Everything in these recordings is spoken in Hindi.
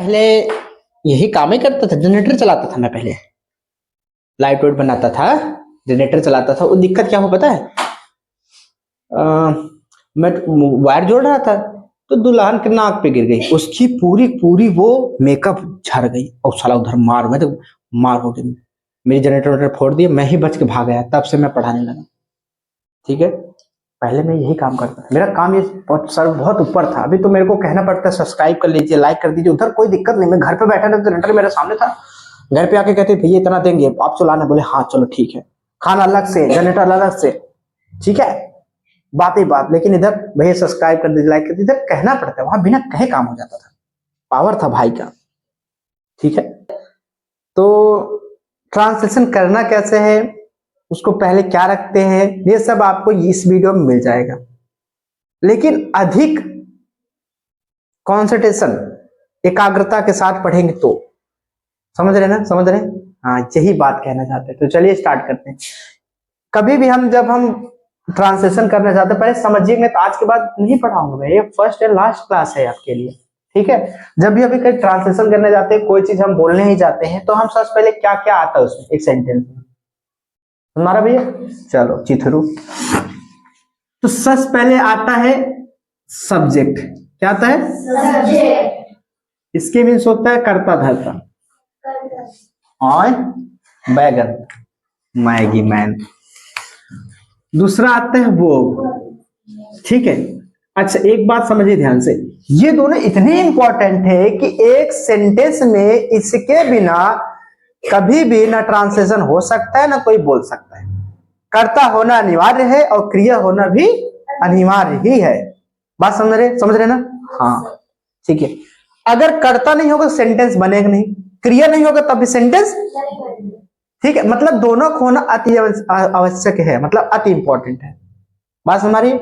पहले यही काम ही करता था, जनरेटर चलाता था मैं पहले, लाइट वाइट बनाता था, जनरेटर चलाता था। वो दिक्कत क्या हुआ पता है, मैं वायर जोड़ रहा था तो दुल्हन के नाक पे गिर गई, उसकी पूरी पूरी वो मेकअप झड़ गई और साला उधर मार, मैं तो मार हो गई, मेरी जनरेटर फोड़ दिया, मैं ही बच के भाग गया। तब से मैं पढ़ाने लगा। ठीक है, पहले मैं यही काम करता था, मेरा काम ये सर बहुत ऊपर था। अभी तो मेरे को कहना पड़ता है सब्सक्राइब कर लीजिए, लाइक कर दीजिए, उधर कोई दिक्कत नहीं, मैं घर पे बैठा था, जनरेटर मेरे सामने था, घर पे आके कहते भैया इतना देंगे आप चलाना, बोले हाँ चलो ठीक है, खाना अलग से, जनरेटर अलग से, ठीक है, बात ही बात। लेकिन इधर भैया सब्सक्राइब कर दीजिए, लाइक कर दीजिए, इधर कहना पड़ता है, वहां बिना कहे काम हो जाता था, पावर था भाई का। ठीक है, तो ट्रांसलेशन करना कैसे है, उसको पहले क्या रखते हैं, ये सब आपको इस वीडियो में मिल जाएगा। लेकिन अधिक कंसंट्रेशन, एकाग्रता के साथ पढ़ेंगे तो, समझ रहे ना, समझ रहे हैं? हाँ, यही बात कहना चाहते हैं। तो चलिए स्टार्ट करते हैं। कभी भी जब हम ट्रांसलेशन करना चाहते हैं, पहले समझिएगा, तो आज के बाद नहीं पढ़ाऊंगा मैं, ये फर्स्ट एंड लास्ट क्लास है आपके लिए। ठीक है, जब भी अभी कहीं ट्रांसलेशन करने जाते हैं, कोई चीज हम बोलने ही जाते हैं, तो हम सबसे पहले क्या क्या आता है उसमें एक सेंटेंस में, हमारा भैया चलो चिथरू। तो सबसे पहले आता है सब्जेक्ट। क्या आता है? सब्जेक्ट। इसके मीन्स होता है कर्ता धर्ता, और बैगन, मैगी मैन। दूसरा आता है वो। ठीक है, अच्छा एक बात समझिए ध्यान से, ये दोनों इतने इंपॉर्टेंट है कि एक सेंटेंस में इसके बिना कभी भी ना ट्रांसलेशन हो सकता है ना कोई बोल सकता है। कर्ता होना अनिवार्य है और क्रिया होना भी अनिवार्य ही है। बात समझ रहे ना? हाँ ठीक है, अगर कर्ता नहीं होगा सेंटेंस बनेगा नहीं, क्रिया नहीं होगा तब भी सेंटेंस। ठीक है, मतलब दोनों को होना अति आवश्यक है, मतलब अति इंपॉर्टेंट है। बात हमारी,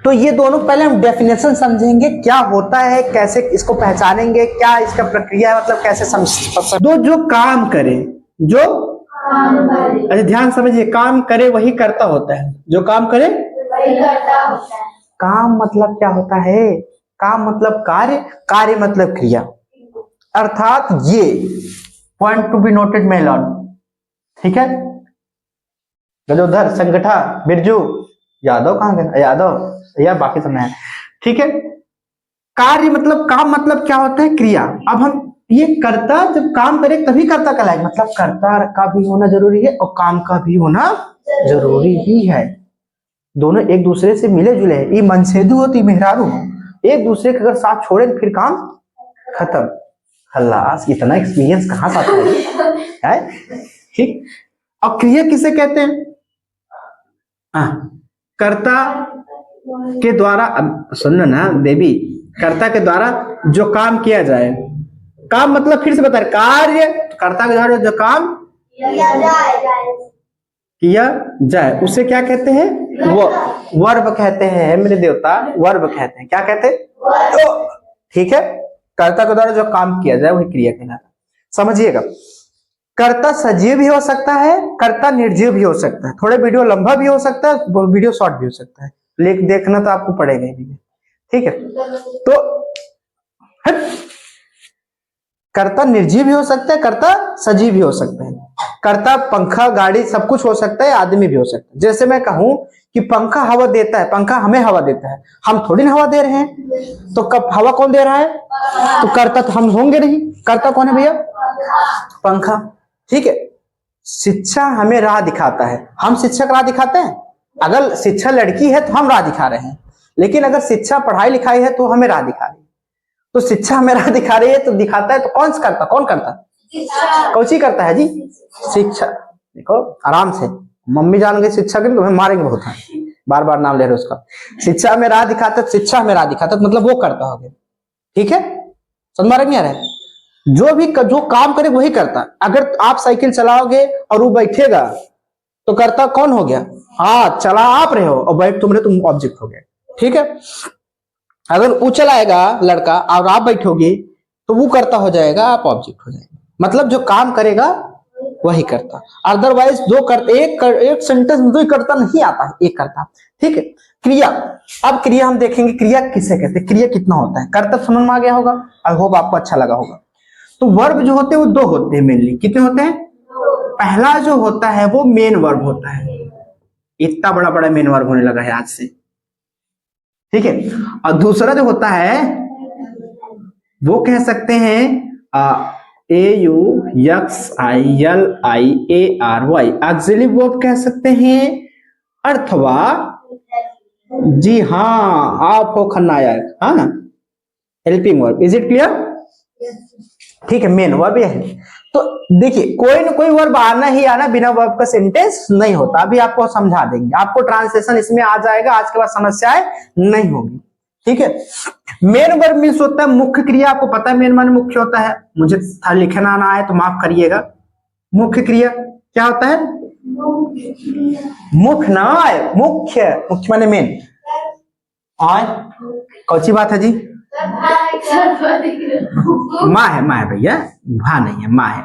तो ये दोनों पहले हम डेफिनेशन समझेंगे, क्या होता है, कैसे इसको पहचानेंगे, क्या इसका प्रक्रिया है, मतलब कैसे समझ दो। जो काम करे, जो अच्छा ध्यान समझिए, काम करे वही कर्ता होता है, जो काम करे वही कर्ता होता है। काम मतलब क्या होता है? काम मतलब कार्य, कार्य मतलब क्रिया, अर्थात ये point to be noted melon. ठीक है, गजोधर, संगठा, बिरजू, यादव कहां गए? यादव या बाकी सब है। ठीक है, कार्य मतलब, काम मतलब क्या होता है? क्रिया। अब हम ये कर्ता जब काम करे तभी कर्ता कहलाएगा, मतलब कर्ता का भी होना जरूरी है और काम का भी होना जरूरी ही है। दोनों एक दूसरे से मिले जुले हैं, ये मनसेदु होती मेहरारू हो, एक दूसरे के अगर साथ छोड़े फिर काम खत्म। खल्लास, इतना एक्सपीरियंस कहां से आता है? ठीक, और क्रिया किसे कहते हैं? कर्ता के द्वारा, अब सुनना ना बेबी, कर्ता के द्वारा जो काम किया जाए, काम मतलब फिर से बता रहे, कार्य, कर्ता के द्वारा जो काम किया जाए उसे क्या कहते हैं? वो वर्ब कहते हैं मेरे देवता, वर्ब कहते हैं। क्या कहते हैं? ठीक है, कर्ता के द्वारा जो काम किया जाए वही क्रिया कहलाता है। समझिएगा, कर्ता सजीव भी हो सकता है, कर्ता निर्जीव भी हो सकता है, थोड़े वीडियो लंबा भी हो सकता है, वीडियो शॉर्ट भी हो सकता है, लेकिन देखना तो आपको पड़ेगा ही। ठीक है, तो कर्ता निर्जीव भी हो सकता है, कर्ता सजीव भी हो सकता है, कर्ता पंखा, गाड़ी, सब कुछ हो सकता है, आदमी भी हो सकता है। जैसे मैं कहूं कि पंखा हवा देता है, पंखा हमें हवा देता है, हम थोड़ी ना हवा दे रहे हैं, तो कब हवा कौन दे रहा है? तो कर्ता तो हम होंगे नहीं, कर्ता कौन है भैया? पंखा। ठीक है, शिक्षा हमें राह दिखाता है, हम शिक्षक राह दिखाते हैं। अगर शिक्षा लड़की है तो हम राह दिखा रहे हैं, लेकिन अगर शिक्षा पढ़ाई लिखाई है तो हमें राह दिखा रही है। तो शिक्षा हमें राह दिखा रही है तो दिखाता है, तो कौन करता, कौन करता? कौची करता है जी? शिक्षा। देखो आराम से, मम्मी जान गई शिक्षा के तुम्हें मारेंगे बहुत है, बार बार नाम ले रहे उसका। शिक्षा में राह दिखाता, शिक्षा में राह दिखाता, मतलब वो करता हो गया। ठीक है, समझ रहे हैं? जो भी जो काम करे वही करता। अगर आप साइकिल चलाओगे और वो बैठेगा तो करता कौन हो गया? हाँ, चला आप रहे हो और बैठ तुम रहे, तुम ऑब्जेक्ट हो गए। ठीक है, अगर वो चलाएगा लड़का और आप बैठोगे तो वो करता हो जाएगा, आप ऑब्जेक्ट हो जाएगा। मतलब जो काम करेगा वही करता, अदरवाइज दो करता, एक सेंटेंस में दो करता नहीं आता है, एक करता। ठीक है, क्रिया। अब क्रिया हम देखेंगे क्रिया किसे कहते हैं, क्रिया कितना होता है। कर्तव्य समझ में आ गया होगा, आई होप आपको अच्छा लगा होगा। तो वर्ब जो होते हैं वो दो होते हैं मेनली। कितने होते हैं? पहला जो होता है वो मेन वर्ब होता है, इतना बड़ा बड़ा मेन वर्ब होने लगा है आज से, ठीक है। और दूसरा जो होता है वो कह सकते हैं AUXILIARY, ऑक्सिलरी वर्ब कह सकते हैं, अथवा जी हाँ आप हो खलनायक, हाँ helping verb. Is it clear? ठीक है, मेन वर्ब ये है। तो देखिए कोई ना कोई वर्ब आना ही आना, बिना वर्ब का सेंटेंस नहीं होता। अभी आपको समझा देंगे, आपको ट्रांसलेशन इसमें आ जाएगा, आज के बाद समस्याएं नहीं होगी, ठीक है। मेन वर्ब मीन्स होता है मुख्य क्रिया। आपको पता है मेन माने मुख्य होता है, मुझे लिखना ना आए तो माफ करिएगा। मुख्य क्रिया क्या होता है? मुख्य ना आए, मुख्य, मुख्य माने मेन। और कौन सी बात है जी? माँ है, माँ है भैया, भा नहीं है, माँ है।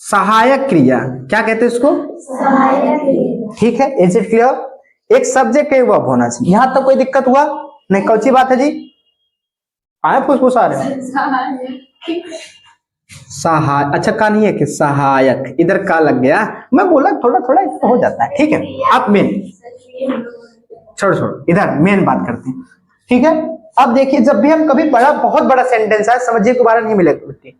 सहायक क्रिया क्या कहते हैं इसको? सहायक क्रिया, ठीक है। Is it clear? एक सब्जेक्ट एक वर्ब होना चाहिए। यहां तक कोई दिक्कत हुआ नहीं? कौन सी बात है जी? आए फुसफुस आ रहे हैं। सहाय, अच्छा का नहीं है कि सहायक, इधर का लग गया, मैं बोला थोड़ा थोड़ा हो जाता है, ठीक है। आप मेन छोड़ इधर मेन बात करते हैं, ठीक है। अब देखिए जब भी हम कभी बड़ा बहुत बड़ा सेंटेंस है, समझिए दोबारा नहीं मिलेगा,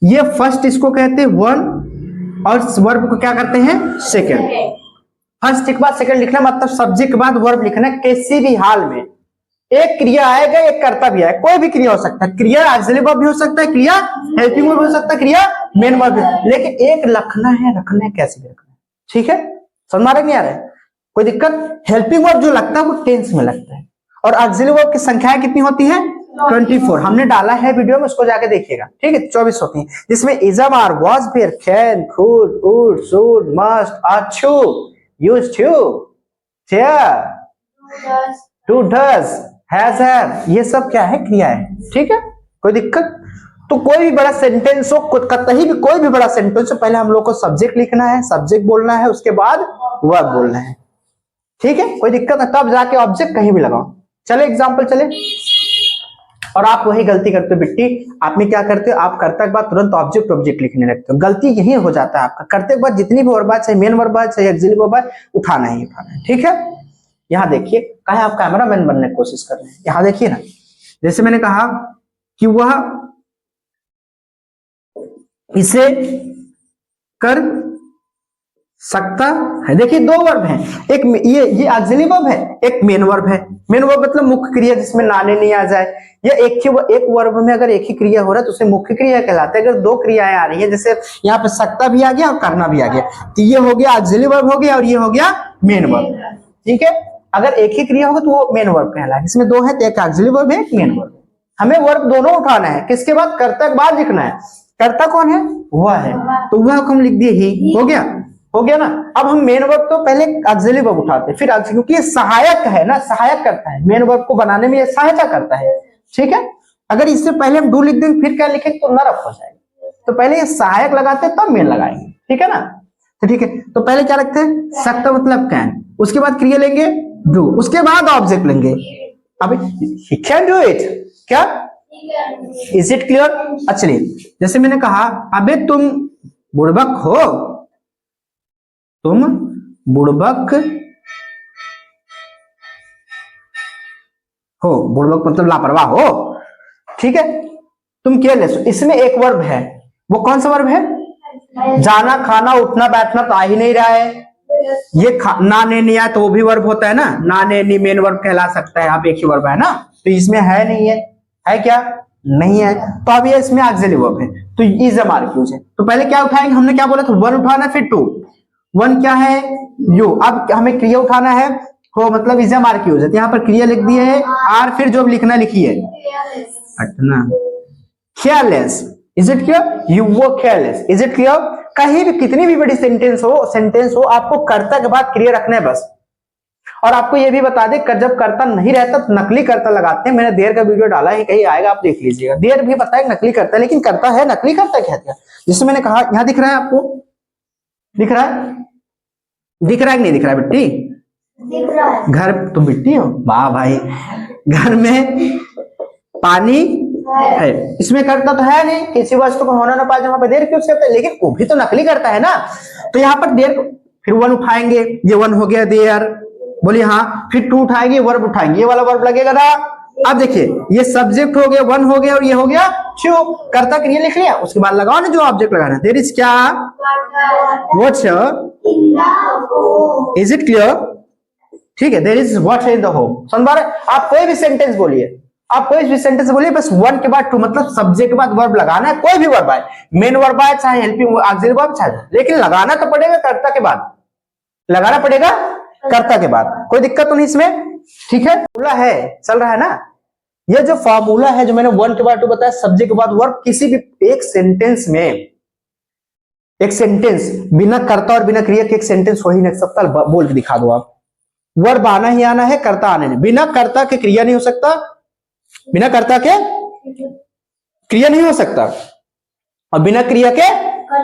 ये फर्स्ट इसको कहते हैं वन, और वर्ब को क्या करते हैं? सेकंड। फर्स्ट के बाद सेकंड लिखना मतलब सब्जेक्ट के बाद वर्ब लिखना। किसी भी हाल में एक क्रिया आएगा, एक कर्ता भी आएगा, कोई भी क्रिया हो सकता है। क्रिया ऑक्सिलरी वर्ब भी हो सकता है, क्रिया हेल्पिंग वर्ब हो सकता है, क्रिया मेन वर्ब भी, लेकिन एक रखना है कैसे भी रखना है, ठीक है। समझ में नहीं आ रहा है? कोई दिक्कत? हेल्पिंग वर्ब जो लगता है वो टेंस में लगता है, और ऑक्सिलरी वर्ब की संख्या कितनी होती है? 24। हमने डाला है वीडियो में, उसको जाके देखिएगा, ठीक है। 24 होती है, जिसमें इजम आर, वाज, फिर, कैन, कुड, वुड, शुड, मस्ट, अच्छू, used to, shall, do, does, has, have, ये सब क्या है? क्रिया है, ठीक है। कोई दिक्कत? तो कोई भी बड़ा सेंटेंस हो, कहीं भी कोई भी बड़ा सेंटेंस हो, पहले हम लोग को सब्जेक्ट लिखना है, सब्जेक्ट बोलना है, उसके बाद वर्ब बोलना है, ठीक है। कोई दिक्कत है? तब जाके ऑब्जेक्ट कहीं भी लगाओ। चले एग्जाम्पल चले। और आप वही गलती करते हो बिट्टी, आप में क्या करते हो? आप कर्ता के बाद तुरंत ऑब्जेक्ट लिखने लगते हो। गलती यही हो जाता है आपका। करते के बाद जितनी भी वर्ब है, चाहे मेन वर्ब है, चाहे ऑक्सिलरी वर्ब है, उठाना ही उठाना है, ठीक है। यहाँ देखिए, कहा आप कैमरामैन बनने की कोशिश कर रहे हैं। यहाँ देखिए ना, जैसे मैंने कहा कि वह इसे कर सकता है। देखिए दो वर्ब हैं, एक ये ऑक्सिलरी वर्ब है, एक मेन वर्ब है। मेन वर्ब मतलब मुख्य क्रिया, जिसमें नाने नहीं आ जाए, या एक वर्ब में अगर एक ही क्रिया हो रहा है तो उसे मुख्य क्रिया कहलाता है। अगर दो क्रियाएं आ रही है, जैसे यहाँ पे सकता भी आ गया और करना भी आ गया, तो ये हो गया ऑक्सिलरी वर्ब हो गया, और ये हो गया मेन वर्ब, ठीक है। अगर एक ही क्रिया होगा तो वो मेन वर्ब कहलाएगा। इसमें दो है, तो एक ऑक्सिलरी वर्ब है, एक मेन वर्ब। हमें वर्ब दोनों उठाना है। किसके बाद? कर्ता के बाद लिखना है। कर्ता कौन है? वह है, तो वह को हम लिख दिए ही, हो गया ना। अब हम मेन वर्ब तो पहले ऑक्सिलरी वर्ब उठाते हैं, फिर क्योंकि ये सहायक है ना, सहायक करता है, मेन वर्ब को बनाने में ये सहायता करता है, ठीक है। अगर इससे पहले हम डू लिख देंगे फिर क्या लिखेंगे तो नरक हो जाएगा। तो पहले ये सहायक लगाते हैं तब मेन लगाएंगे, ठीक है ना। तो ठीक है, तो पहले क्या रखते हैं? सकता मतलब कैन, उसके बाद क्रिया लेंगे डू, उसके बाद ऑब्जेक्ट लेंगे। अब ही कैन डू इट, क्या? Is it clear? अच्छा जैसे मैंने कहा, अबे तुम बुड़बक हो, तुम बुड़बक हो, बुड़बक मतलब लापरवाह हो, ठीक है। तुम केयरलेस हो, इसमें एक वर्ब है, वो कौन सा वर्ब है? जाना, खाना, उठना, बैठना तो आ ही नहीं रहा है। ये ना ने नहीं आया तो वो भी वर्ब होता है ना, ना ने नी मेन वर्ब कहला सकता है। आप एक ही वर्ब है ना, तो इसमें है नहीं है क्या? नहीं है, तो अब ये इसमें ऑक्सिलरी वर्ब है, तो इज अ मार्क्यूज है। तो पहले क्या उठाएंगे? हमने क्या बोला था? वन उठाना, फिर टू। वन क्या है? यू। अब हमें क्रिया उठाना है, हो मतलब इज अ मार्क्यूज है, तो यहाँ पर क्रिया लिख दिए है, आर, फिर जो लिखना लिखिए हटना, careless. Is it clear? You वो केयरलेस। Is it clear? कहीं भी कितनी भी बड़ी सेंटेंस हो, आपको कर्ता के बाद क्रिया रखना है बस। और आपको ये भी बता दें, जब कर्ता नहीं रहता तो नकली कर्ता लगाते हैं। मैंने देर का वीडियो डाला है, कहीं आएगा, आप देख लीजिएगा। देर भी पता है नकली करता है, लेकिन करता है नकली करता क्या है? जिससे मैंने कहा, यहां दिख रहा है आपको? दिख रहा है? दिख रहा है कि नहीं दिख रहा है बेटी? दिख रहा है। घर तुम मिट्टी हो, वाह भाई। घर में पानी है, इसमें करता तो है नहीं, किसी वस्तु को होना ना पाए वहां पे देर क्यों से होता है, लेकिन वो भी तो नकली करता है ना। तो यहाँ पर देर, फिर वन उठाएंगे, ये वन हो गया देयर, बोलिए हाँ। फिर टू उठाएंगे, वर्ब उठाएंगे, ये वाला वर्ब लगेगा ना। अब देखिए ये सब्जेक्ट हो गया, वन हो गया, और ये हो गया टू, कर्ता क्रिया लिख लिया। उसके बाद लगाओ ना जो ऑब्जेक्ट लगाना, देयर इज क्या, वाटर इज इट क्लियर, ठीक है। There is water in the home. समझ पा रहे? आप कोई भी सेंटेंस बोलिए, आप कोई भी सेंटेंस बोलिए, बस वन के बाद टू, मतलब सब्जेक्ट के बाद वर्ब लगाना है। कोई भी वर्ब आए, मेन वर्ब आए चाहे हेल्पिंग ऑक्सिलरी वर्ब चाहे, लेकिन लगाना तो पड़ेगा कर्ता के बाद, लगाना पड़ेगा कर्ता के बाद। कोई दिक्कत तो नहीं इसमें, ठीक है। फॉर्मूला है, चल रहा है ना। ये जो फॉर्मूला है जो मैंने वन के बाद टू बताया, सब्जेक्ट के बाद वर्ब, किसी भी एक सेंटेंस में, एक सेंटेंस बिना कर्ता और बिना क्रिया के एक सेंटेंस हो ही नहीं सकता। बोल के दिखा दो आप, वर्ब आना ही आना है, कर्ता आने नहीं। बिना कर्ता के क्रिया नहीं हो सकता, बिना कर्ता के क्रिया नहीं हो सकता, और बिना क्रिया के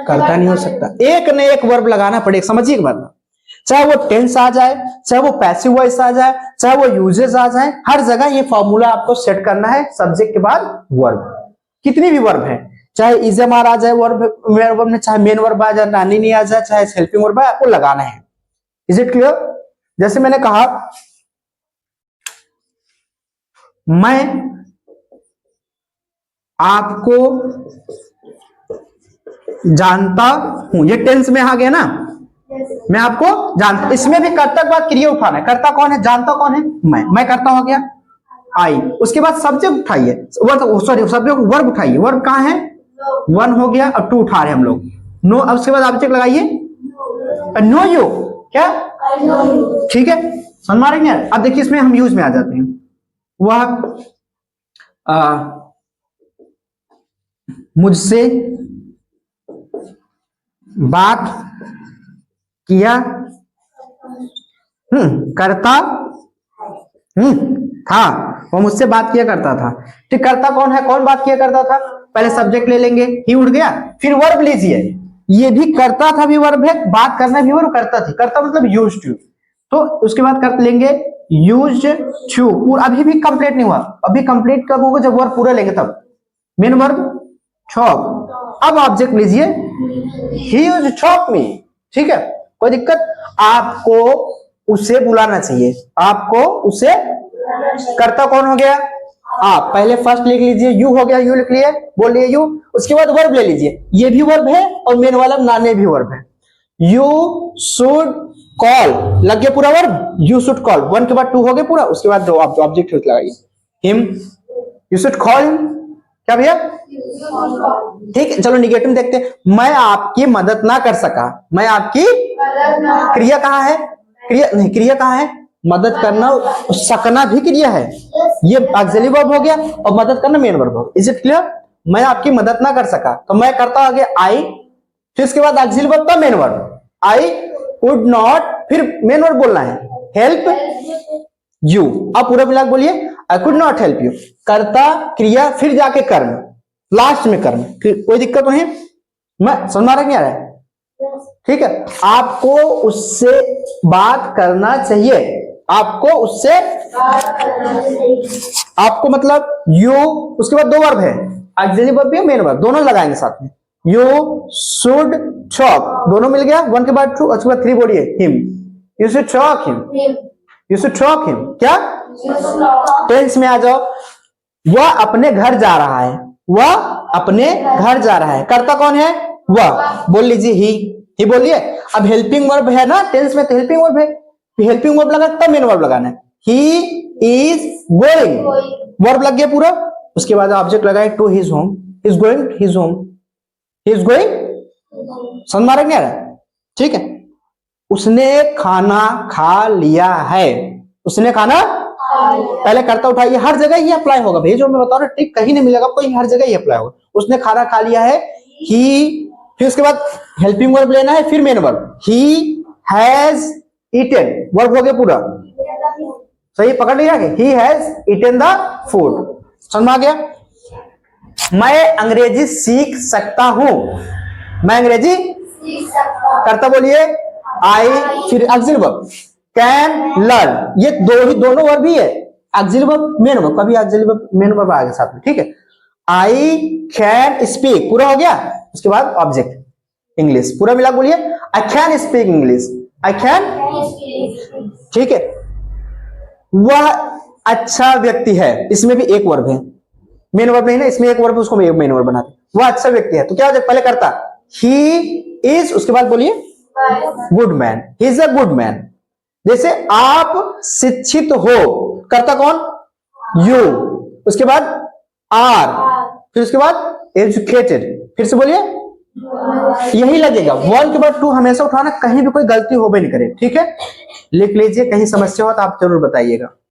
कर्ता नहीं हो सकता। एक न एक वर्ब लगाना पड़ेगा, समझिए एक बात, चाहे वो टेंस आ जाए, चाहे वो पैसिव वॉइस आ जाए, चाहे वो यूजेस आ जाए, हर जगह ये फॉर्मूला आपको सेट करना है। सब्जेक्ट के बाद वर्ब, कितनी भी वर्ब है, चाहे इजमार आ जाए वर्ब में, चाहे मेन वर्ब आ जाए, नानी नहीं आ जाए, चाहे हेल्पिंग वर्ब, आपको लगाना है। Is it clear? जैसे मैंने कहा, मैं आपको जानता हूं, ये टेंस में आ गया ना, मैं आपको जानता, इसमें भी कर्ता के बाद क्रिया उठाना है। कर्ता कौन है, जानता कौन है, मैं करता हो गया आई, उसके बाद सब्जेक्ट उठाइए, सॉरी सब्जेक्ट वर्ब उठाइए, वर्ब कहां है, वन हो गया, और टू उठा रहे हम लोग, नो, अब उसके बाद ऑब्जेक्ट लगाइए, नो यू, क्या, ठीक है, समझ मारेंगे। अब देखिए इसमें हम यूज में आ जाते हैं, वह मुझसे बात किया करता था, वो मुझसे बात किया करता था। ठीक, करता कौन है, कौन बात किया करता था, पहले सब्जेक्ट ले लेंगे, ही उड़ गया, फिर वर्ब लीजिए, ये भी करता था भी वर्ब है, बात करना भी वर्ब करता थी, करता मतलब यूज्ड टू, तो उसके बाद कर लेंगे यूज्ड टू। अभी भी कंप्लीट नहीं हुआ, अभी कंप्लीट कब होगा, जब वर्ब पूरा लेंगे तब। मेन वर्ब चॉप, अब ऑब्जेक्ट लीजिए, ही यूज्ड चॉप मी, ठीक है, कोई दिक्कत। आपको उसे बुलाना चाहिए, आपको उसे, कर्ता कौन हो गया, आप, पहले फर्स्ट लिख लीजिए, यू हो गया, यू लिख लिए, बोलिए यू, उसके बाद वर्ब ले लीजिए, ये भी वर्ब है और मेन वाला नाने भी वर्ब है। यू शुड कॉल, लग गया पूरा verb, you should call, one के बाद टू हो गया पूरा, उसके बाद ऑब्जेक्ट लगाइए, हिम, यू शुड कॉल, क्या भैया, ठीक है। चलो निगेटिव में देखते हैं, मैं आपकी मदद ना कर सका, मैं आपकी, क्रिया कहाँ है, क्रिया नहीं, क्रिया कहाँ है, मदद करना, सकना भी क्रिया है, ये ऑक्सिलरी वर्ब हो गया, और मदद करना मेन वर्ब हो गया। Is it clear? मैं आपकी मदद ना कर सका, तो मैं करता आगे आई, फिर उसके बाद ऑक्सिलरी वर्ब का main verb, I could not, फिर मेन वर्ब बोलना है, हेल्प यू। अब पूरा मिला बोलिए, I could not help you, कर्ता क्रिया फिर जाके कर्म, लास्ट में कर्म, कोई दिक्कत नहीं, मैं समझ रहा है, ठीक है। आपको उससे बात करना चाहिए, आपको उससे, आपको मतलब यू, उसके बाद दो वर्ब है, ऑक्सिलरी वर्ब भी मेन वर्ब, दोनों लगाएंगे साथ में, यू शुड टॉक, दोनों मिल गया, वन के बाद टू, उसके बाद थ्री बोलिए, him, you should talk him, you should talk him, क्या, टेंस में आ जाओ, वह अपने घर जा रहा है, वह अपने घर जा रहा है, कर्ता कौन है, वह, बोल लीजिए ही बोलिए। अब हेल्पिंग वर्ब है ना टेंस में, तो हेल्पिंग वर्ब है, हेल्पिंग वर्ब लगा तब मेन वर्ब लगाना है, ही इज गोइंग, वर्ब लग गया पूरा, उसके बाद ऑब्जेक्ट लगाए to his home, is going his home, he is going, समझ में आ रहा है, ठीक है। उसने खाना खा लिया है, उसने खाना, पहले कर्ता उठाइए, हर जगह ही अप्लाई होगा भाई, जो मैं बता रहा हूं ठीक कहीं नहीं मिलेगा, कोई हर जगह ही अप्लाई होगा। उसने खाना खा लिया है, ही, फिर उसके बाद हेल्पिंग वर्ब लेना है, फिर main verb, he has eaten, verb हो गया पूरा, सही पकड़ लिया, he has eaten the food, समझ में आ गया। मैं अंग्रेजी सीख सकता हूं, मैं अंग्रेजी, कर्ता बोलिए आई, फिर ऑक्सिलरी वर्ब, कैन लर्न, ये दोनों वर्ब ही है, ऑक्सिलरी वर्ब मेन वर्ब, कभी ऑक्सिलरी वर्ब मेन वर्ब आएगा साथ में, ठीक है। आई कैन स्पीक पूरा हो गया, उसके बाद ऑब्जेक्ट इंग्लिश पूरा मिला, बोलिए I can speak English, I can, ठीक है। वह अच्छा व्यक्ति है, इसमें भी एक वर्ब है, मेन वर्ब नहीं ना, इसमें एक वर्ब उसको मेन वर्ब बनाते, वह अच्छा व्यक्ति है, तो क्या हो जाए, पहले करता ही इज, उसके बाद बोलिए good man, he is a good man. जैसे आप शिक्षित हो, करता कौन, यू, उसके बाद आर, फिर उसके बाद एजुकेटेड, फिर से बोलिए यही लगेगा, वन के बाद टू हमेशा उठाना, कहीं भी कोई गलती हो भी नहीं करे, ठीक है। लिख लीजिए, कहीं समस्या हो तो आप जरूर बताइएगा।